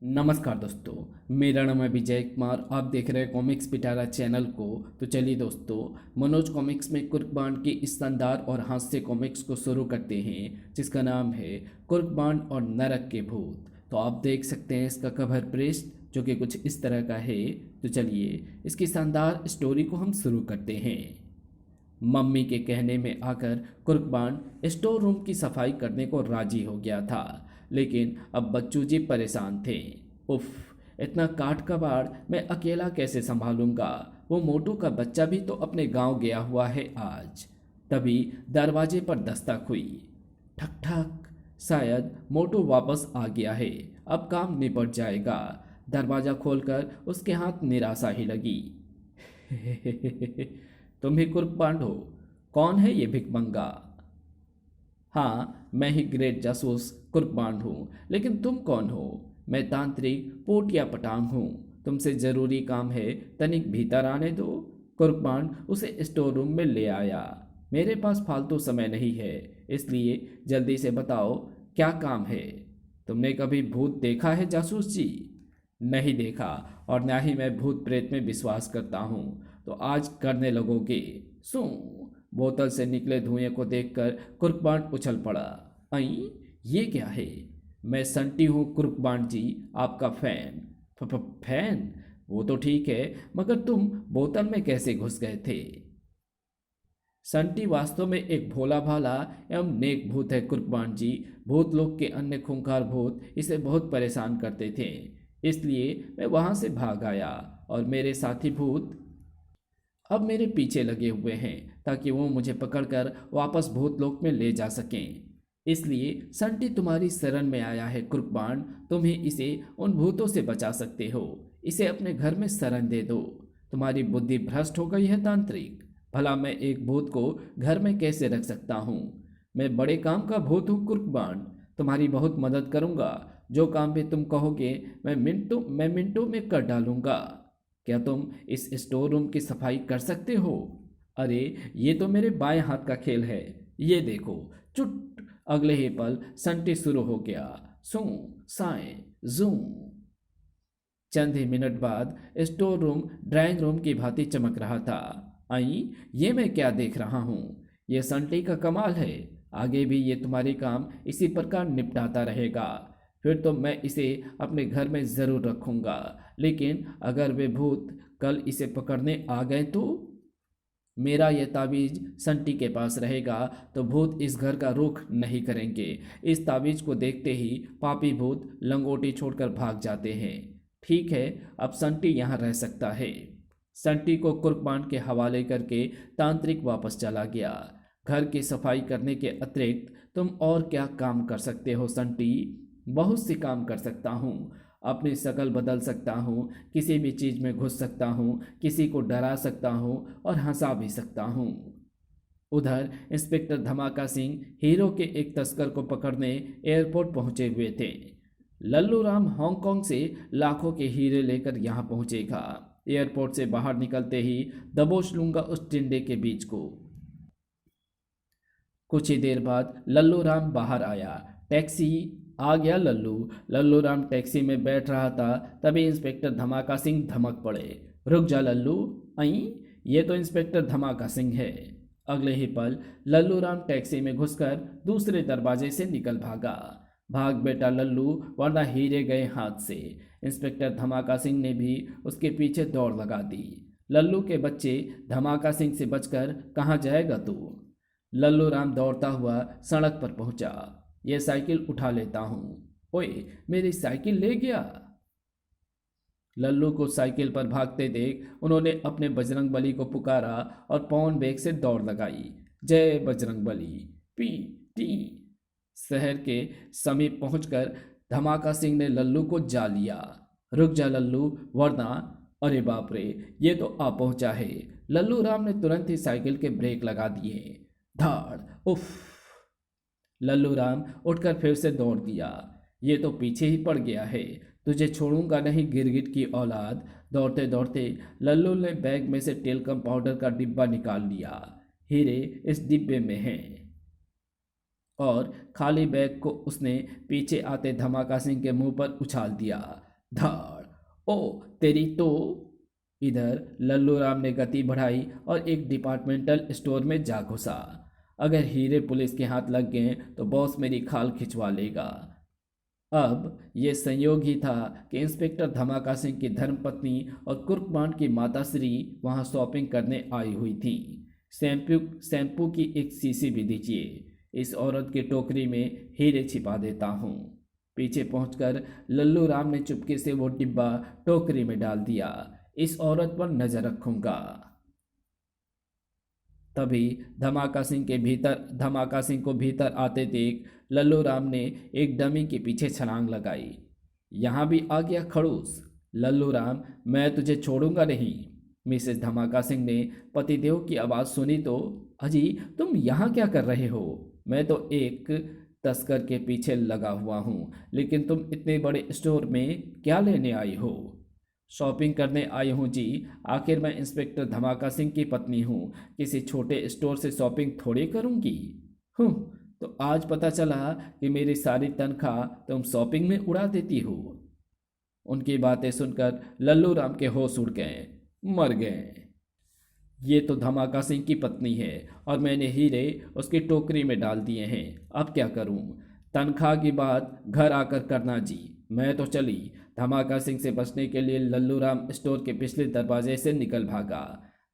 नमस्कार दोस्तों। मेरा नाम है विजय कुमार। आप देख रहे हैं कॉमिक्स पिटारा चैनल को। तो चलिए दोस्तों, मनोज कॉमिक्स में कुर्कबांड की इस शानदार और हास्य कॉमिक्स को शुरू करते हैं, जिसका नाम है कुर्कबांड और नरक के भूत। तो आप देख सकते हैं इसका कवर पृष्ठ, जो कि कुछ इस तरह का है। तो चलिए इसकी शानदार स्टोरी को हम शुरू करते हैं। मम्मी के कहने में आकर कुर्कबान स्टोर रूम की सफाई करने को राजी हो गया था, लेकिन अब बच्चू जी परेशान थे। उफ, इतना काट कबाड़ मैं अकेला कैसे संभालूंगा। वो मोटू का बच्चा भी तो अपने गांव गया हुआ है आज। तभी दरवाजे पर दस्तक हुई। ठक ठक। शायद मोटू वापस आ गया है, अब काम निपट जाएगा। दरवाजा खोलकर उसके हाथ निराशा ही लगी। तुम ही कुर्कबांड हो? कौन है ये भिखमंगा? हाँ, मैं ही ग्रेट जासूस कुर्कबांड हूँ, लेकिन तुम कौन हो? मैं तांत्रिक पोटिया पटांग हूँ। तुमसे जरूरी काम है, तनिक भीतर आने दो। कुर्कबांड उसे स्टोर रूम में ले आया। मेरे पास फालतू समय नहीं है, इसलिए जल्दी से बताओ क्या काम है। तुमने कभी भूत देखा है जासूस जी? नहीं देखा, और ना ही मैं भूत प्रेत में विश्वास करता हूँ। तो आज करने लगोगे? सू। बोतल से निकले धुएं को देखकर कुर्कबांड उछल पड़ा। आई, ये क्या है? मैं संटी हूँ कुर्कबांड जी, आपका फैन। फैन? वो तो ठीक है, मगर तुम बोतल में कैसे घुस गए थे? संटी वास्तव में एक भोला भाला एवं नेक भूत है कुर्कबांड जी। भूत लोग के अन्य खूंखार भूत इसे बहुत परेशान करते थे, इसलिए मैं वहां से भाग आया, और मेरे साथी भूत अब मेरे पीछे लगे हुए हैं, ताकि वो मुझे पकड़कर वापस भूतलोक में ले जा सकें। इसलिए संटी तुम्हारी शरण में आया है कुर्कबांड। तुम ही इसे उन भूतों से बचा सकते हो। इसे अपने घर में शरण दे दो। तुम्हारी बुद्धि भ्रष्ट हो गई है तांत्रिक। भला मैं एक भूत को घर में कैसे रख सकता हूँ? मैं बड़े काम का भूत हूँ कुर्कबांड। तुम्हारी बहुत मदद करूँगा। जो काम भी तुम कहोगे मैं मिनटों में कर डालूंगा। क्या तुम इस स्टोर रूम की सफाई कर सकते हो? अरे, ये तो मेरे बाएं हाथ का खेल है। ये देखो। चुट। अगले ही पल संटी शुरू हो गया। सू, साए, जू। चंद ही मिनट बाद स्टोर रूम ड्राइंग रूम की भांति चमक रहा था। आई, ये मैं क्या देख रहा हूँ? ये संटी का कमाल है। आगे भी ये तुम्हारे काम इसी प्रकार निपटाता रहेगा। फिर तो मैं इसे अपने घर में ज़रूर रखूँगा, लेकिन अगर वे भूत कल इसे पकड़ने आ गए तो? मेरा यह ताबीज संटी के पास रहेगा, तो भूत इस घर का रुख नहीं करेंगे। इस ताबीज को देखते ही पापी भूत लंगोटी छोड़कर भाग जाते हैं। ठीक है, अब संटी यहाँ रह सकता है। संटी को कुर्कबांड के हवाले करके तांत्रिक वापस चला गया। घर की सफाई करने के अतिरिक्त तुम और क्या काम कर सकते हो संटी? बहुत सी काम कर सकता हूँ। अपनी शक्ल बदल सकता हूँ, किसी भी चीज़ में घुस सकता हूँ, किसी को डरा सकता हूँ और हंसा भी सकता हूँ। उधर इंस्पेक्टर धमाका सिंह हीरो के एक तस्कर को पकड़ने एयरपोर्ट पहुंचे हुए थे। लल्लू राम हांगकांग से लाखों के हीरे लेकर यहाँ पहुंचेगा। एयरपोर्ट से बाहर निकलते ही दबोच लूंगा उस टिंडे के बीच को। कुछ ही देर बाद लल्लू राम बाहर आया। टैक्सी आ गया लल्लू। लल्लू राम टैक्सी में बैठ रहा था, तभी इंस्पेक्टर धमाका सिंह धमक पड़े। रुक जा लल्लू। आई, ये तो इंस्पेक्टर धमाका सिंह है। अगले ही पल लल्लू राम टैक्सी में घुसकर दूसरे दरवाजे से निकल भागा। भाग बेटा लल्लू, वरना हीरे गए हाथ से। इंस्पेक्टर धमाका सिंह ने भी उसके पीछे दौड़ लगा दी। लल्लू के बच्चे, धमाका सिंह से बचकर कहाँ जाएगा तू? लल्लू राम दौड़ता हुआ सड़क पर पहुंचा। ये साइकिल उठा लेता हूँ। ओए, मेरी साइकिल ले गया। लल्लू को साइकिल पर भागते देख उन्होंने अपने बजरंग बली को पुकारा और पवन वेग से दौड़ लगाई। जय बजरंग बली। P T. शहर के समीप पहुंचकर धमाका सिंह ने लल्लू को जा लिया। रुक जा लल्लू, वरना। अरे बाप रे, ये तो आ पहुंचा है। लल्लू राम ने तुरंत ही साइकिल के ब्रेक लगा दिए। धाड़। उफ। लल्लू राम उठकर फिर से दौड़ दिया। ये तो पीछे ही पड़ गया है। तुझे छोड़ूंगा नहीं गिरगिट की औलाद। दौड़ते दौड़ते लल्लू ने बैग में से टेलकम पाउडर का डिब्बा निकाल लिया। हीरे इस डिब्बे में हैं। और खाली बैग को उसने पीछे आते धमाका सिंह के मुंह पर उछाल दिया। धाड़। ओ तेरी तो। इधर लल्लू राम ने गति बढ़ाई और एक डिपार्टमेंटल स्टोर में जा घुसा। अगर हीरे पुलिस के हाथ लग गए तो बॉस मेरी खाल खिंचवा लेगा। अब ये संयोग ही था कि इंस्पेक्टर धमाका सिंह की धर्मपत्नी और कुर्कमांड की माताश्री वहां शॉपिंग करने आई हुई थी। शैम्पू शैम्पू की एक शीशी भी दीजिए। इस औरत की टोकरी में हीरे छिपा देता हूँ। पीछे पहुंचकर लल्लू राम ने चुपके से वो डिब्बा टोकरी में डाल दिया। इस औरत पर नजर रखूंगा। तभी धमाका सिंह को भीतर आते देख लल्लू राम ने एक डमी के पीछे छलांग लगाई। यहाँ भी आ गया खड़ूस। लल्लू राम, मैं तुझे छोड़ूंगा नहीं। मिसेस धमाका सिंह ने पतिदेव की आवाज़ सुनी तो, अजी तुम यहाँ क्या कर रहे हो? मैं तो एक तस्कर के पीछे लगा हुआ हूँ, लेकिन तुम इतने बड़े स्टोर में क्या लेने आई हो? शॉपिंग करने आई हूँ जी। आखिर मैं इंस्पेक्टर धमाका सिंह की पत्नी हूँ, किसी छोटे स्टोर से शॉपिंग थोड़ी करूँगी। हूँ, तो आज पता चला कि मेरी सारी तनख्वाह तुम शॉपिंग में उड़ा देती हो। उनकी बातें सुनकर लल्लू राम के होश उड़ गए, मर गए। ये तो धमाका सिंह की पत्नी है और मैंने हीरे उसकी टोकरी में डाल दिए हैं। अब क्या करूं? तनख्वाह की बात घर आकर करना जी। मैं तो चली। धमाका सिंह से बचने के लिए लल्लू राम स्टोर के पिछले दरवाजे से निकल भागा।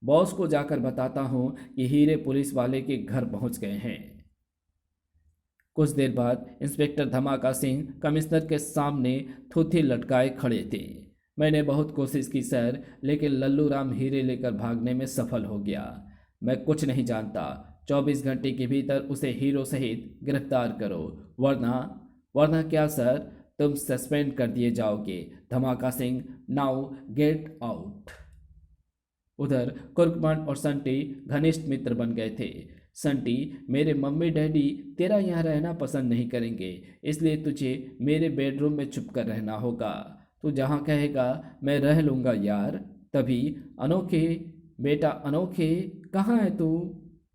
बॉस को जाकर बताता हूं कि हीरे पुलिस वाले के घर पहुंच गए हैं। कुछ देर बाद इंस्पेक्टर धमाका सिंह कमिश्नर के सामने थूथी लटकाए खड़े थे। मैंने बहुत कोशिश की सर, लेकिन लल्लू राम हीरे लेकर भागने में सफल हो गया। मैं कुछ नहीं जानता। 24 घंटे के भीतर उसे हीरो सहित गिरफ्तार करो, वरना क्या सर, तुम सस्पेंड कर दिए जाओगे। धमाका सिंह, नाउ गेट आउट। उधर कुर्कमांड और संटी घनिष्ठ मित्र बन गए थे। संटी, मेरे मम्मी डैडी तेरा यहाँ रहना पसंद नहीं करेंगे, इसलिए तुझे मेरे बेडरूम में छुप कर रहना होगा। तू जहाँ कहेगा मैं रह लूँगा यार। तभी, अनोखे बेटा अनोखे, कहाँ है तू?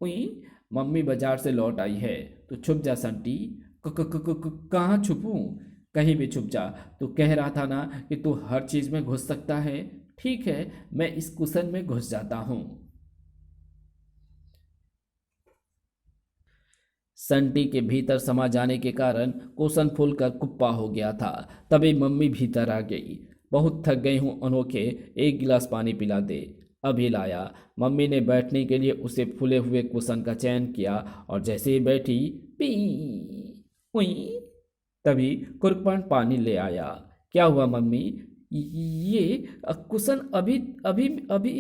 उई, मम्मी बाजार से लौट आई है, तू छुप जा संटी। कहाँ छुपूं? कहीं भी छुप जा। तू कह रहा था ना कि तू हर चीज़ में घुस सकता है। ठीक है, मैं इस कुशन में घुस जाता हूँ। संटी के भीतर समा जाने के कारण कुशन फूलकर कुप्पा हो गया था। तभी मम्मी भीतर आ गई। बहुत थक गई हूँ अनोखे, एक गिलास पानी पिला दे। अभी लाया। मम्मी ने बैठने के लिए उसे फूले हुए कुशन का चयन किया और जैसे ही बैठी, पी उई, तभी कुर्कमांड पानी ले आया। क्या हुआ मम्मी? ये कुशन अभी अभी अभी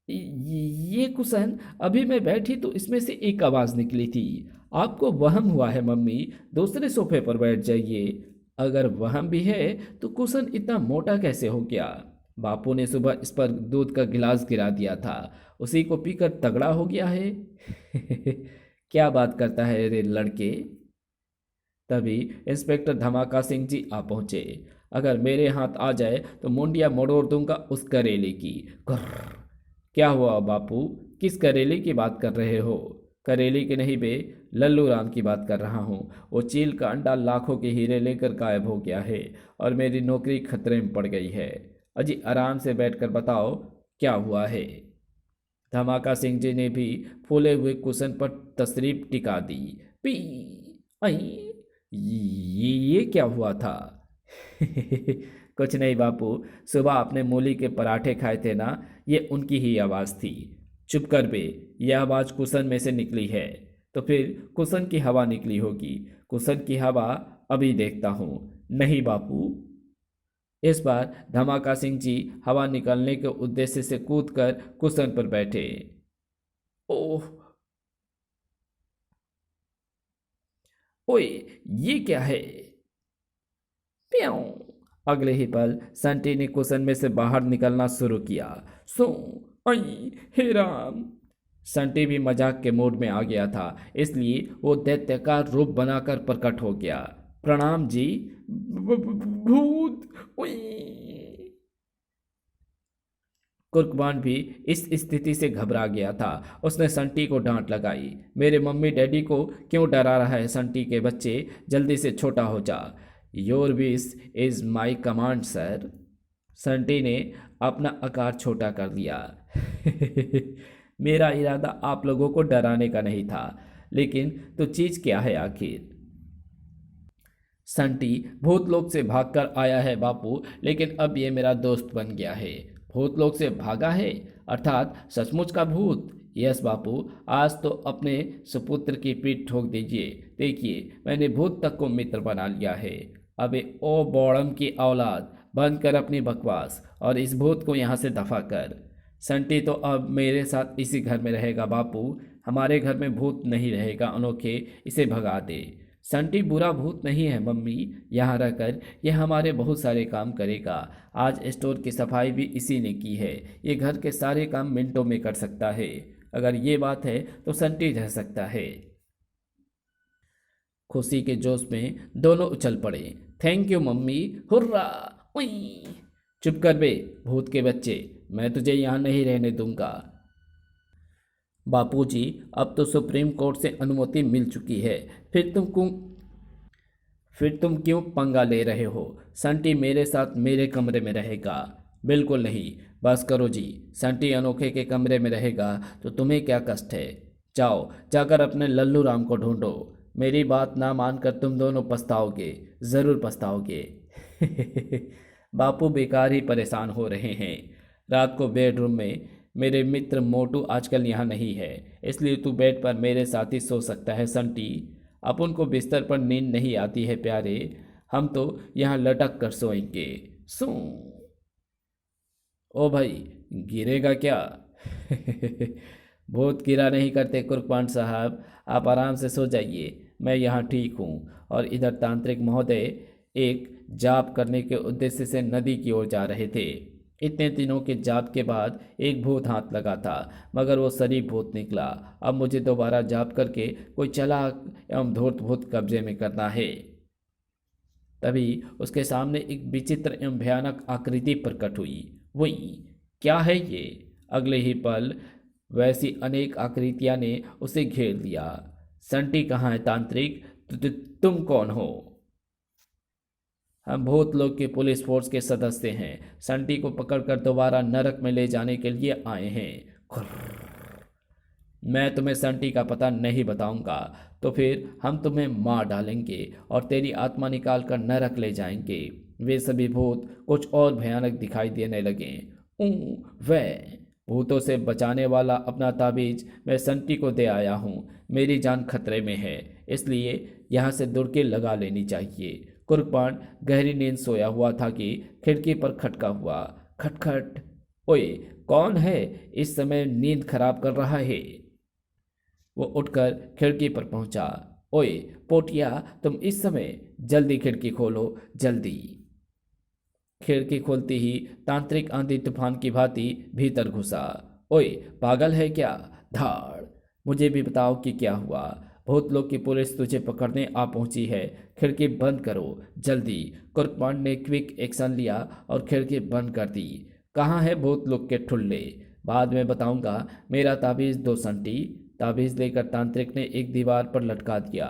ये कुशन अभी मैं बैठी तो इसमें से एक आवाज़ निकली थी। आपको वहम हुआ है मम्मी, दूसरे सोफे पर बैठ जाइए। अगर वहम भी है तो कुशन इतना मोटा कैसे हो गया? बापू ने सुबह इस पर दूध का गिलास गिरा दिया था, उसी को पीकर तगड़ा हो गया है। क्या बात करता है रे लड़के? तभी इंस्पेक्टर धमाका सिंह जी आ पहुंचे। अगर मेरे हाथ आ जाए तो मुंडिया मरोड़ दूंगा उस करेले की। कर्र। क्या हुआ बापू, किस करेले की बात कर रहे हो? करेले की नहीं बे, लल्लू राम की बात कर रहा हूँ। वो चील का अंडा लाखों के हीरे लेकर गायब हो गया है और मेरी नौकरी खतरे में पड़ गई है। अजी आराम से बैठकर बताओ क्या हुआ है। धमाका सिंह जी ने भी फूले हुए कुशन पर तशरीफ टिका दी। पी आई, ये क्या हुआ था? कुछ नहीं बापू, सुबह आपने मूली के पराठे खाए थे ना, ये उनकी ही आवाज़ थी। चुप कर बे, यह आवाज़ कुशन में से निकली है तो फिर कुशन की हवा निकली होगी। कुशन की हवा अभी देखता हूँ। नहीं बापू। इस बार धमाका सिंह जी हवा निकालने के उद्देश्य से कूदकर कुशन पर बैठे। ओह, ओए, ये क्या है? प्याऊ। अगले ही पल संटी ने कुशन में से बाहर निकलना शुरू किया। सो आई, हे राम। संटी भी मजाक के मूड में आ गया था, इसलिए वो दैत्याकार रूप बनाकर प्रकट हो गया। प्रणाम जी। भूत। उई। कुर्कबान भी इस स्थिति से घबरा गया था। उसने संटी को डांट लगाई। मेरे मम्मी डैडी को क्यों डरा रहा है संटी के बच्चे? जल्दी से छोटा हो जा। Your wish is my command sir. Santi ने अपना आकार छोटा कर लिया। मेरा इरादा आप लोगों को डराने का नहीं था, लेकिन तो चीज क्या है आखिर? संटी भूतलोक से भागकर आया है बापू, लेकिन अब ये मेरा दोस्त बन गया है। भूतलोक से भागा है अर्थात सचमुच का भूत? यस बापू, आज तो अपने सुपुत्र की पीठ ठोक दीजिए। देखिए, मैंने भूत तक को मित्र बना लिया है। अबे ओ बौड़म की औलाद, बंद कर अपनी बकवास और इस भूत को यहाँ से दफा कर। संटी तो अब मेरे साथ इसी घर में रहेगा बापू। हमारे घर में भूत नहीं रहेगा अनोखे, इसे भगा दे। संटी बुरा भूत नहीं है मम्मी, यहाँ रहकर यह हमारे बहुत सारे काम करेगा। आज स्टोर की सफाई भी इसी ने की है। ये घर के सारे काम मिनटों में कर सकता है। अगर ये बात है तो संटी रह सकता है। खुशी के जोश में दोनों उछल पड़े। Thank you mummy, hurrah! उई! चुप कर बे भूत के बच्चे, मैं तुझे यहाँ नहीं रहने दूंगा। बापूजी, अब तो सुप्रीम कोर्ट से अनुमति मिल चुकी है, फिर तुम क्यों पंगा ले रहे हो? संटी मेरे साथ मेरे कमरे में रहेगा। बिल्कुल नहीं, बस करो जी। संटी अनोखे के कमरे में रहेगा तो तुम्हें क्या कष्ट है? जाओ, जाकर अपने लल्लू राम को ढूंढो। मेरी बात ना मानकर तुम दोनों पछताओगे, ज़रूर पछताओगे। बापू बेकार ही परेशान हो रहे हैं। रात को बेडरूम में मेरे मित्र मोटू आजकल यहाँ नहीं है, इसलिए तू बेड पर मेरे साथ ही सो सकता है संटी। अपन को बिस्तर पर नींद नहीं आती है प्यारे, हम तो यहाँ लटक कर सोएंगे। सो ओ भाई, गिरेगा क्या? भूत गिरा नहीं करते कुर्बान साहब, आप आराम से सो जाइए, मैं यहाँ ठीक हूँ। और इधर तांत्रिक महोदय एक जाप करने के उद्देश्य से नदी की ओर जा रहे थे। इतने दिनों के जाप के बाद एक भूत हाथ लगा था, मगर वो शरीफ भूत निकला। अब मुझे दोबारा जाप करके कोई चालाक एवं धूर्त भूत कब्जे में करना है। तभी उसके सामने एक विचित्र एवं भयानक आकृति प्रकट हुई। वही, क्या है ये? अगले ही पल वैसी अनेक आकृतियां ने उसे घेर लिया। संटी कहाँ है तांत्रिक? तुम कौन हो? हम भूत लोग के पुलिस फोर्स के सदस्य हैं। संटी को पकड़कर दोबारा नरक में ले जाने के लिए आए हैं। खुर्र। मैं तुम्हें संटी का पता नहीं बताऊंगा तो फिर हम तुम्हें मार डालेंगे और तेरी आत्मा निकाल कर नरक ले जाएंगे। वे सभी भूत कुछ और भयानक दिखाई देने लगे। वह भूतों से बचाने वाला अपना ताबीज मैं संटी को दे आया हूँ। मेरी जान खतरे में है, इसलिए यहाँ से दुड़के लगा लेनी चाहिए। कुर्बान गहरी नींद सोया हुआ था कि खिड़की पर खटका हुआ। खटखट। ओए, कौन है इस समय नींद खराब कर रहा है? वो उठकर खिड़की पर पहुंचा। ओए पोटिया, तुम इस समय जल्दी खिड़की खोलो, जल्दी। खिड़की खोलती ही तांत्रिक आंधी तूफान की भांति भीतर घुसा। ओए पागल है क्या? धाड़! मुझे भी बताओ कि क्या हुआ। भूत लोग की पुलिस तुझे पकड़ने आ पहुंची है। खिड़की बंद करो जल्दी। कुर्बान ने क्विक एक्शन लिया और खिड़की बंद कर दी। कहाँ है भूत लोग के ठुल्ले? बाद में बताऊंगा। मेरा ताबीज दो संटी। ताबीज लेकर तांत्रिक ने एक दीवार पर लटका दिया।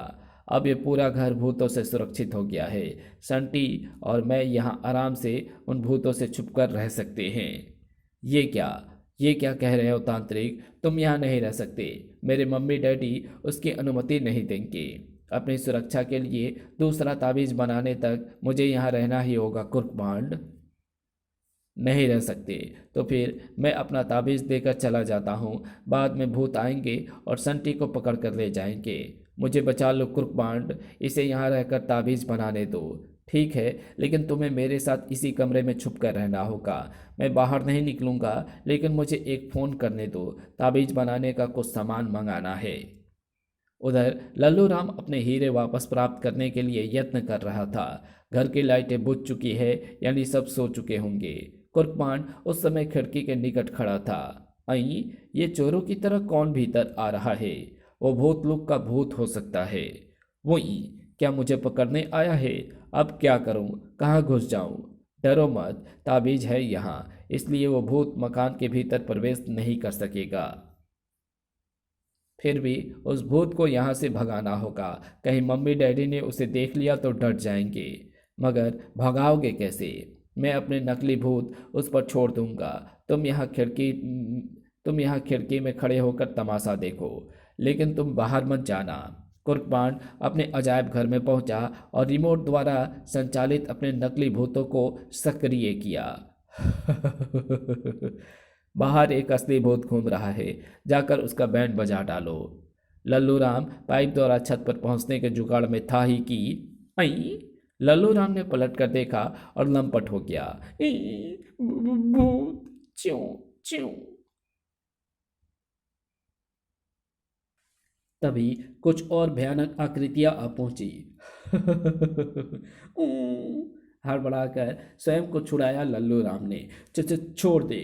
अब ये पूरा घर भूतों से सुरक्षित हो गया है। संटी और मैं यहाँ आराम से उन भूतों से छुपकर रह सकते हैं। ये क्या कह रहे हो तांत्रिक? तुम यहाँ नहीं रह सकते। मेरे मम्मी डैडी उसकी अनुमति नहीं देंगे। अपनी सुरक्षा के लिए दूसरा ताबीज बनाने तक मुझे यहाँ रहना ही होगा कुर्बान। नहीं रह सकते तो फिर मैं अपना ताबीज देकर चला जाता हूँ। बाद में भूत आएंगे और संटी को पकड़ कर ले जाएंगे। मुझे बचा लो कुर्बान, इसे यहाँ रहकर ताबीज बनाने दो। ठीक है, लेकिन तुम्हें मेरे साथ इसी कमरे में छुप कर रहना होगा। मैं बाहर नहीं निकलूँगा, लेकिन मुझे एक फ़ोन करने दो। ताबीज बनाने का कुछ सामान मंगाना है। उधर लल्लू राम अपने हीरे वापस प्राप्त करने के लिए यत्न कर रहा था। घर की लाइटें बुझ चुकी है, यानी सब सो चुके होंगे। कुर्बान उस समय खिड़की के निकट खड़ा था। आई, ये चोरों की तरह कौन भीतर आ रहा है? वो भूत लोग का भूत हो सकता है। वही, क्या मुझे पकड़ने आया है? अब क्या करूं? कहाँ घुस जाऊं? डरो मत, ताबीज है यहाँ, इसलिए वो भूत मकान के भीतर प्रवेश नहीं कर सकेगा। फिर भी उस भूत को यहाँ से भगाना होगा। कहीं मम्मी डैडी ने उसे देख लिया तो डर जाएंगे। मगर भगाओगे कैसे? मैं अपने नकली भूत उस पर छोड़ दूंगा। तुम यहाँ खिड़की में खड़े होकर तमाशा देखो, लेकिन तुम बाहर मत जाना। कुर्कबान अपने अजायब घर में पहुंचा और रिमोट द्वारा संचालित अपने नकली भूतों को सक्रिय किया। बाहर एक असली भूत घूम रहा है, जाकर उसका बैंड बजा डालो। लल्लू राम पाइप द्वारा छत पर पहुंचने के जुगाड़ में था ही कि आई लल्लू राम ने पलट कर देखा और लंपट हो गया। भूत! च्यों च्यों। तभी कुछ और भयानक आकृतियां आ पहुंची। हड़बड़ाकर स्वयं को छुड़ाया लल्लू राम ने। छोड़ दे।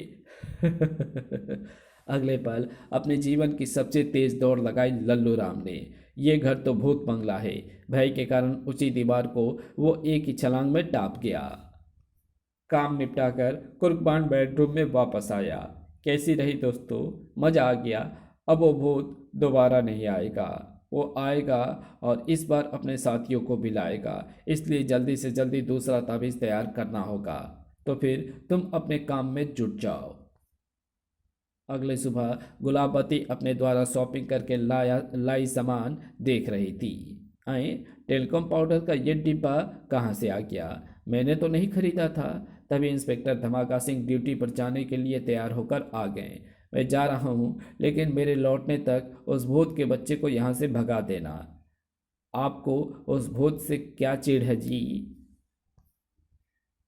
अगले पल अपने जीवन की सबसे तेज दौड़ लगाई लल्लू राम ने। ये घर तो भूत बंगला है। भय के कारण ऊंची दीवार को वो एक ही छलांग में टाप गया। काम निपटाकर कुर्बान बेडरूम में वापस आया। कैसी रही दोस्तों? मजा आ गया। अब वो भूत दोबारा नहीं आएगा। वो आएगा और इस बार अपने साथियों को भी लाएगा। इसलिए जल्दी से जल्दी दूसरा ताबीज़ तैयार करना होगा। तो फिर तुम अपने काम में जुट जाओ। अगले सुबह गुलाबती अपने द्वारा शॉपिंग करके लाई सामान देख रही थी। आए, टेलीकॉम पाउडर का ये डिब्बा कहाँ से आ गया? मैंने तो नहीं खरीदा था। तभी इंस्पेक्टर धमाका सिंह ड्यूटी पर जाने के लिए तैयार होकर आ गए। मैं जा रहा हूँ, लेकिन मेरे लौटने तक उस भूत के बच्चे को यहाँ से भगा देना। आपको उस भूत से क्या चिढ़ है जी?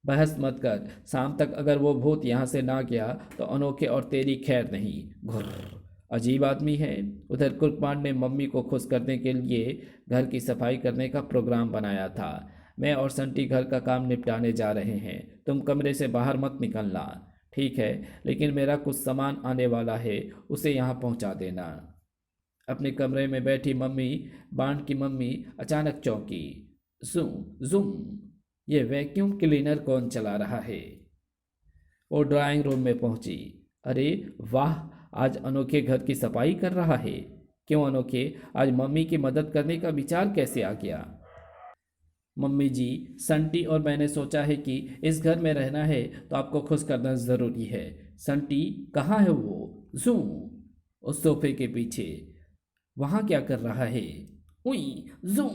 बहस मत कर। शाम तक अगर वो भूत यहाँ से ना गया तो अनोखे और तेरी खैर नहीं। घुर्र, अजीब आदमी है। उधर कुर्कमान ने मम्मी को खुश करने के लिए घर की सफाई करने का प्रोग्राम बनाया था। मैं और संटी घर का काम निपटाने जा रहे हैं। तुम कमरे से बाहर मत निकलना। ठीक है, लेकिन मेरा कुछ सामान आने वाला है, उसे यहाँ पहुँचा देना। अपने कमरे में बैठी मम्मी, बांड की मम्मी, अचानक चौंकी। जूम जूम, ये वैक्यूम क्लीनर कौन चला रहा है? वो ड्राइंग रूम में पहुंची। अरे वाह, आज अनोखे घर की सफाई कर रहा है। क्यों अनोखे? आज मम्मी की मदद करने का विचार कैसे आ गया? मम्मी जी, संटी और मैंने सोचा है कि इस घर में रहना है तो आपको खुश करना ज़रूरी है। संटी कहाँ है वो? जू, उस सोफे के पीछे। वहाँ क्या कर रहा है? उई जू।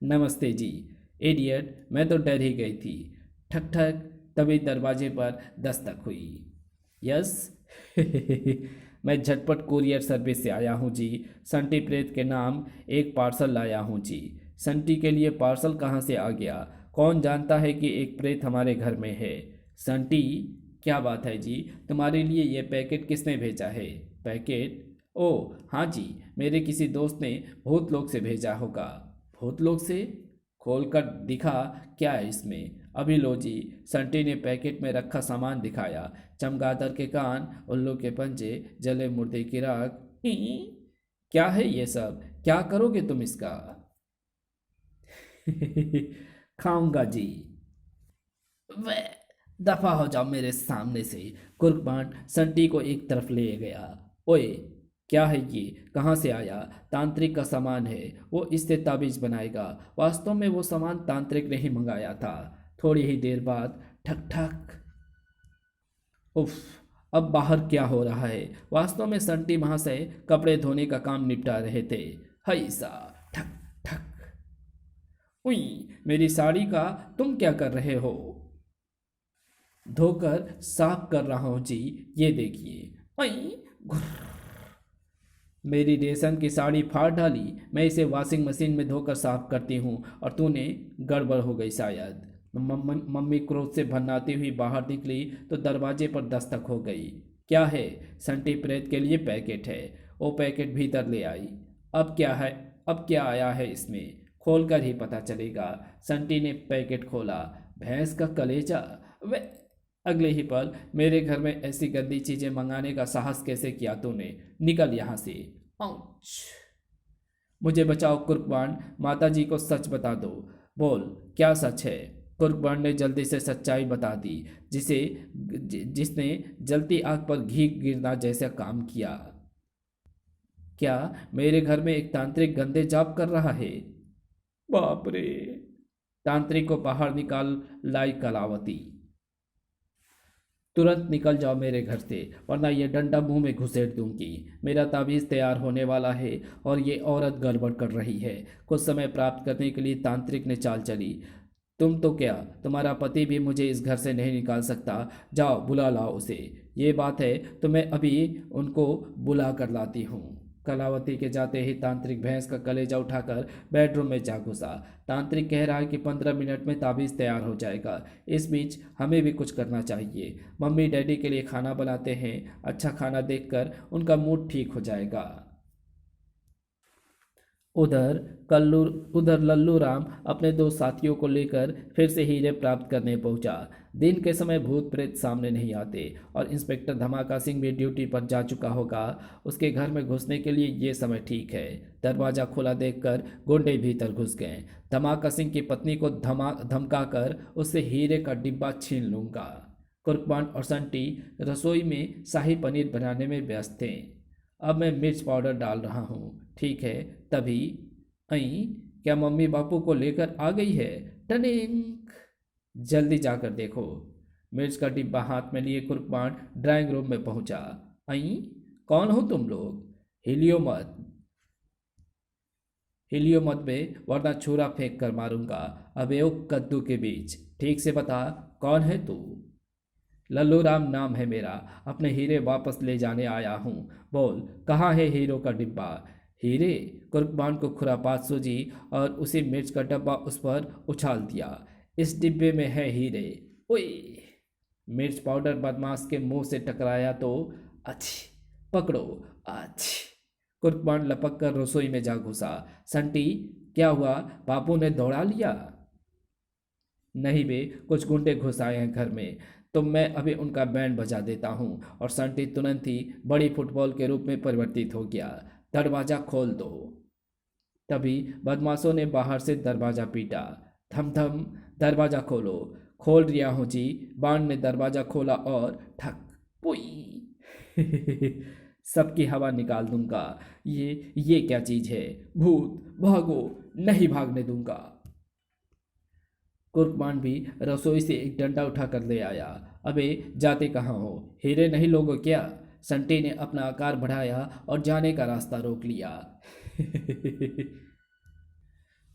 नमस्ते जी। इडियट, मैं तो डर ही गई थी। ठक ठक, तभी दरवाजे पर दस्तक हुई। यस। मैं झटपट कुरियर सर्विस से आया हूँ जी। संटी प्रेत के नाम एक पार्सल लाया हूँ जी। संटी के लिए पार्सल कहाँ से आ गया? कौन जानता है कि एक प्रेत हमारे घर में है? संटी, क्या बात है जी? तुम्हारे लिए ये पैकेट किसने भेजा है? पैकेट? ओह हाँ जी, मेरे किसी दोस्त ने भूतलोक से भेजा होगा। भूतलोक से? खोलकर दिखा क्या है इसमें। अभी लो जी। संटी ने पैकेट में रखा सामान दिखाया। चमगादड़ के कान, उल्लू के पंजे, जले मुर्दे की राख। क्या है ये सब? क्या करोगे तुम इसका? खाऊंगा जी। वे, दफा हो जाओ मेरे सामने से। कुर्बान संटी को एक तरफ ले गया। ओए, क्या है ये? कहाँ से आया? तांत्रिक का सामान है, वो इससे ताबीज बनाएगा। वास्तव में वो सामान तांत्रिक ने ही मंगाया था। थोड़ी ही देर बाद ठक ठक। उफ, अब बाहर क्या हो रहा है? वास्तव में संटी महाशय कपड़े धोने का काम निपटा रहे थे। हई सा, ठक ठक। उई, मेरी साड़ी का तुम क्या कर रहे हो? धोकर साफ कर रहा हूँ जी, ये देखिए। आई, मेरी रेशम की साड़ी फाड़ डाली। मैं इसे वॉशिंग मशीन में धोकर साफ करती हूँ और तूने, गड़बड़ हो गई शायद। मम्मी क्रोध से भन्नाती हुई बाहर निकली तो दरवाजे पर दस्तक हो गई। क्या है? संटी प्रेत के लिए पैकेट है। वो पैकेट भीतर ले आई। अब क्या है? अब क्या आया है इसमें? खोलकर ही पता चलेगा। संटी ने पैकेट खोला। भैंस का कलेजा। वे, अगले ही पल, मेरे घर में ऐसी गंदी चीजें मंगाने का साहस कैसे किया तूने? निकल यहाँ से। आउच! मुझे बचाओ कुर्बान, माता जी को सच बता दो। बोल, क्या सच है? कुर्बान ने जल्दी से सच्चाई बता दी, जिसने जलती आग पर घी गिरना जैसा काम किया। क्या मेरे घर में एक तांत्रिक गंदे जाप कर रहा है? बाप रे! तांत्रिक को बाहर निकाल लाई कलावती। तुरंत निकल जाओ मेरे घर से, वरना ये डंडा मुंह में घुसेड़ दूंगी। मेरा ताबीज़ तैयार होने वाला है और ये औरत गड़बड़ कर रही है। कुछ समय प्राप्त करने के लिए तांत्रिक ने चाल चली। तुम तो क्या, तुम्हारा पति भी मुझे इस घर से नहीं निकाल सकता। जाओ बुला लाओ उसे। ये बात है तो मैं अभी उनको बुला कर लाती हूँ। कलावती के जाते ही तांत्रिक भैंस का कलेजा उठाकर बेडरूम में जा घुसा। तांत्रिक कह रहा है कि 15 मिनट में ताबीज़ तैयार हो जाएगा। इस बीच हमें भी कुछ करना चाहिए। मम्मी डैडी के लिए खाना बनाते हैं, अच्छा खाना देखकर उनका मूड ठीक हो जाएगा। उधर कल्लू उधर लल्लू राम अपने दो साथियों को लेकर फिर से हीरे प्राप्त करने पहुंचा। दिन के समय भूत प्रेत सामने नहीं आते और इंस्पेक्टर धमाका सिंह भी ड्यूटी पर जा चुका होगा। उसके घर में घुसने के लिए ये समय ठीक है। दरवाज़ा खुला देखकर गुंडे भीतर घुस गए। धमाका सिंह की पत्नी को धमकाकर उससे हीरे का डिब्बा छीन लूंगा। कुर्बान और संटी रसोई में शाही पनीर बनाने में व्यस्त थे। अब मैं मिर्च पाउडर डाल रहा हूँ, ठीक है। तभी अई क्या मम्मी बापू को लेकर आ गई है? टनिंग, जल्दी जाकर देखो। मिर्च का डिब्बा हाथ में लिए कुर्बान ड्राइंग रूम में पहुंचा। अई, कौन हो तुम लोग? हिलियो मत, हिलियो मत बे, वरना छुरा फेंक कर मारूंगा। अबे ओ कद्दू के बीच, ठीक से बता कौन है तू? लल्लू राम नाम है मेरा, अपने हीरे वापस ले जाने आया हूँ। बोल, कहाँ है हीरो का डिब्बा? हीरे? कुर्बान को खुरापात सूझी और उसी मिर्च का डब्बा उस पर उछाल दिया। इस डिब्बे में है हीरे। ओए! मिर्च पाउडर बदमाश के मुंह से टकराया तो अच्छी, पकड़ो, अच्छी। कुर्बान लपक कर रसोई में जा घुसा। संटी, क्या हुआ? बापू ने दौड़ा लिया? नहीं बे, कुछ गुंडे घुस आए हैं घर में, तो मैं अभी उनका बैंड बजा देता हूँ। और संटी तुरंत ही बड़ी फुटबॉल के रूप में परिवर्तित हो गया। दरवाज़ा खोल दो। तभी बदमाशों ने बाहर से दरवाज़ा पीटा। धम धम, दरवाज़ा खोलो। खोल रिया हूँ जी। बाण ने दरवाज़ा खोला और ठक, पुई। सबकी हवा निकाल दूंगा। ये क्या चीज़ है? भूत, भागो, नहीं भागने दूंगा। कुर्बान भी रसोई से एक डंडा उठा कर ले आया। अबे जाते कहाँ हो? हीरे नहीं लोगे क्या? संटी ने अपना आकार बढ़ाया और जाने का रास्ता रोक लिया।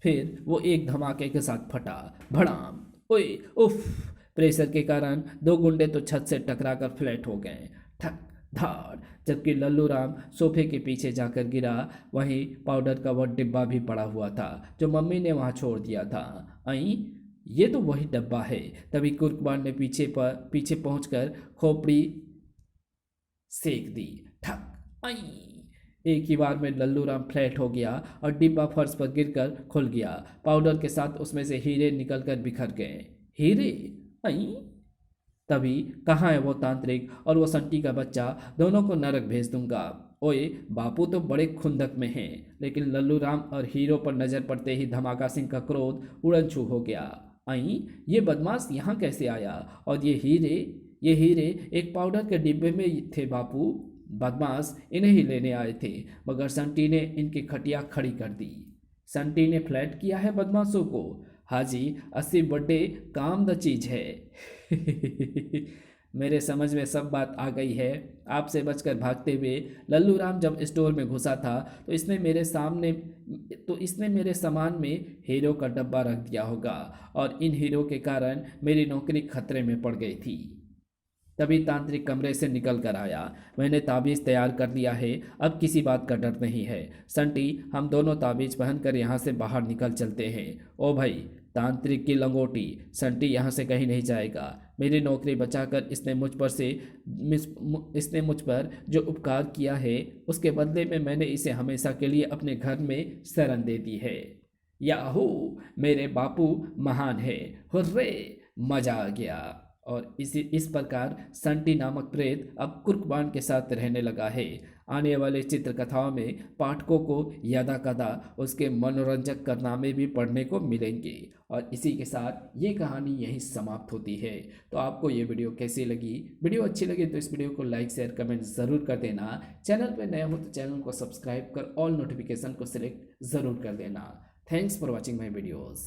फिर वो एक धमाके के साथ फटा। भड़ाम! ओए उफ! प्रेशर के कारण दो गुंडे तो छत से टकराकर फ्लैट हो गए। ठक धाड़! जबकि लल्लू राम सोफे के पीछे जाकर गिरा। वहीं पाउडर का वह डिब्बा भी पड़ा हुआ था जो मम्मी ने वहां छोड़ दिया था। आई, ये तो वही डब्बा है। तभी कुर्बान ने पीछे पहुंचकर खोपड़ी सेक दी। ठक! आई! एक ही बार में लल्लू राम फ्लैट हो गया और डिब्बा फर्श पर गिरकर खुल गया। पाउडर के साथ उसमें से हीरे निकलकर बिखर गए। हीरे? आई! तभी कहाँ है वो तांत्रिक और वो संटी का बच्चा? दोनों को नरक भेज दूंगा। ओए, बापू तो बड़े खुंदक में हैं। लेकिन लल्लू राम और हीरो पर नजर पड़ते ही धमाका सिंह का क्रोध उड़न छू हो गया। आई, ये बदमाश यहाँ कैसे आया? और ये हीरे एक पाउडर के डिब्बे में थे बापू। बदमाश इन्हें ही लेने आए थे, मगर संटी ने इनकी खटिया खड़ी कर दी। संटी ने फ्लैट किया है बदमाशों को। हाजी, 80 बर्थडे काम द चीज है। मेरे समझ में सब बात आ गई है। आपसे बचकर भागते हुए लल्लू राम जब स्टोर में घुसा था तो इसने मेरे सामान में हीरो का डब्बा रख दिया होगा और इन हीरो के कारण मेरी नौकरी खतरे में पड़ गई थी। तभी तांत्रिक कमरे से निकल कर आया। मैंने ताबीज़ तैयार कर लिया है, अब किसी बात का डर नहीं है। संटी, हम दोनों ताबीज़ पहनकर यहाँ से बाहर निकल चलते हैं। ओ भाई, तांत्रिक की लंगोटी, संटी यहाँ से कहीं नहीं जाएगा। मेरी नौकरी बचाकर इसने मुझ पर जो उपकार किया है उसके बदले में मैंने इसे हमेशा के लिए अपने घर में शरण दे दी है। याहू! मेरे बापू महान है। हुर्रे! मजा आ गया। और इस प्रकार संटी नामक प्रेत अब कुर्बान के साथ रहने लगा है। आने वाले चित्रकथाओं में पाठकों को यदा कदा उसके मनोरंजक कारनामे भी पढ़ने को मिलेंगे। और इसी के साथ ये कहानी यहीं समाप्त होती है। तो आपको ये वीडियो कैसी लगी? वीडियो अच्छी लगी तो इस वीडियो को लाइक शेयर कमेंट ज़रूर कर देना। चैनल पर नया हो तो चैनल को सब्सक्राइब कर ऑल नोटिफिकेशन को सिलेक्ट ज़रूर कर देना। Thanks for watching my videos.